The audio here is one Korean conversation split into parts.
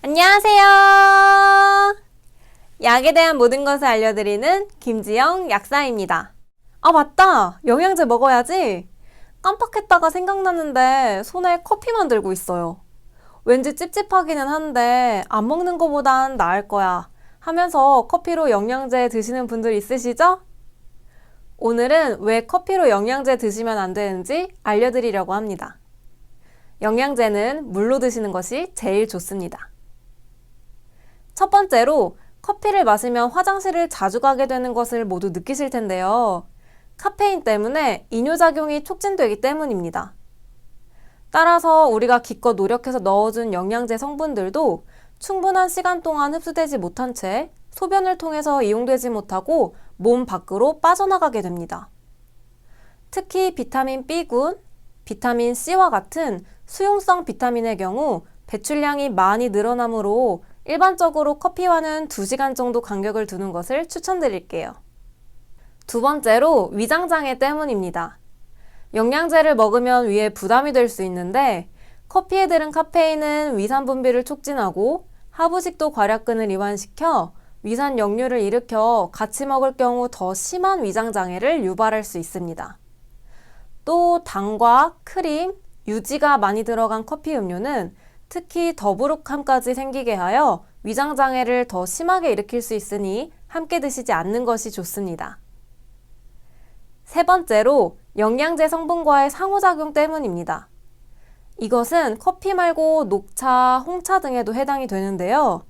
안녕하세요. 약에 대한 모든 것을 알려드리는 김지영 약사입니다. 아, 맞다. 영양제 먹어야지. 깜빡했다가 생각났는데 손에 커피만 들고 있어요. 왠지 찝찝하기는 한데 안 먹는 것보단 나을 거야 하면서 커피로 영양제 드시는 분들 있으시죠? 오늘은 왜 커피로 영양제 드시면 안 되는지 알려드리려고 합니다. 영양제는 물로 드시는 것이 제일 좋습니다. 첫 번째로 커피를 마시면 화장실을 자주 가게 되는 것을 모두 느끼실 텐데요. 카페인 때문에 이뇨작용이 촉진되기 때문입니다. 따라서 우리가 기껏 노력해서 넣어준 영양제 성분들도 충분한 시간 동안 흡수되지 못한 채 소변을 통해서 이용되지 못하고 몸 밖으로 빠져나가게 됩니다. 특히 비타민 B군, 비타민 C와 같은 수용성 비타민의 경우 배출량이 많이 늘어나므로 일반적으로 커피와는 2시간 정도 간격을 두는 것을 추천드릴게요. 두 번째로 위장장애 때문입니다. 영양제를 먹으면 위에 부담이 될 수 있는데 커피에 들은 카페인은 위산 분비를 촉진하고 하부식도 괄약근을 이완시켜 위산 역류를 일으켜 같이 먹을 경우 더 심한 위장장애를 유발할 수 있습니다. 또 당과 크림, 유지가 많이 들어간 커피 음료는 특히 더부룩함까지 생기게 하여 위장장애를 더 심하게 일으킬 수 있으니 함께 드시지 않는 것이 좋습니다. 세 번째로 영양제 성분과의 상호작용 때문입니다. 이것은 커피 말고 녹차, 홍차 등에도 해당이 되는데요.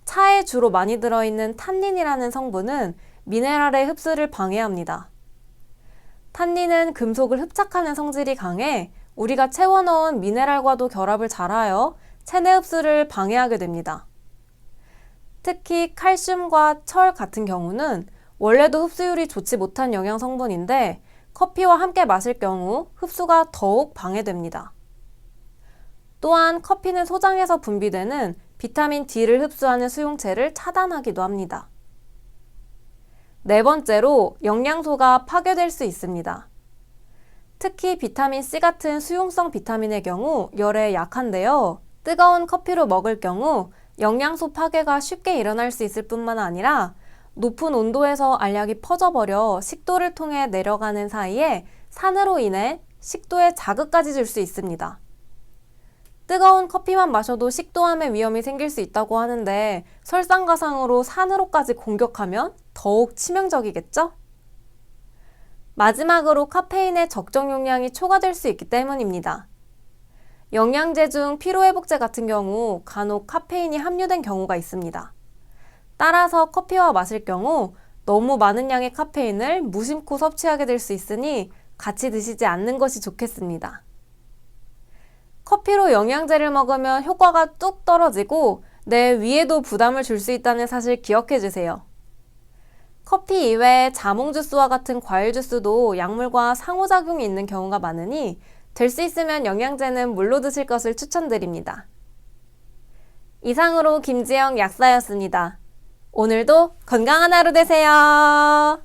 차에 주로 많이 들어있는 탄닌이라는 성분은 미네랄의 흡수를 방해합니다. 탄닌은 금속을 흡착하는 성질이 강해 우리가 채워넣은 미네랄과도 결합을 잘하여 체내 흡수를 방해하게 됩니다. 특히 칼슘과 철 같은 경우는 원래도 흡수율이 좋지 못한 영양 성분인데 커피와 함께 마실 경우 흡수가 더욱 방해됩니다. 또한 커피는 소장에서 분비되는 비타민 D를 흡수하는 수용체를 차단하기도 합니다. 네 번째로 영양소가 파괴될 수 있습니다. 특히 비타민 C 같은 수용성 비타민의 경우 열에 약한데요. 뜨거운 커피로 먹을 경우 영양소 파괴가 쉽게 일어날 수 있을 뿐만 아니라 높은 온도에서 알약이 퍼져버려 식도를 통해 내려가는 사이에 산으로 인해 식도에 자극까지 줄 수 있습니다. 뜨거운 커피만 마셔도 식도암의 위험이 생길 수 있다고 하는데 설상가상으로 산으로까지 공격하면 더욱 치명적이겠죠? 마지막으로 카페인의 적정 용량이 초과될 수 있기 때문입니다. 영양제 중 피로회복제 같은 경우 간혹 카페인이 함유된 경우가 있습니다. 따라서 커피와 마실 경우 너무 많은 양의 카페인을 무심코 섭취하게 될 수 있으니 같이 드시지 않는 것이 좋겠습니다. 커피로 영양제를 먹으면 효과가 뚝 떨어지고 내 위에도 부담을 줄 수 있다는 사실 기억해 주세요. 커피 이외에 자몽 주스와 같은 과일 주스도 약물과 상호작용이 있는 경우가 많으니 될 수 있으면 영양제는 물로 드실 것을 추천드립니다. 이상으로 김지영 약사였습니다. 오늘도 건강한 하루 되세요.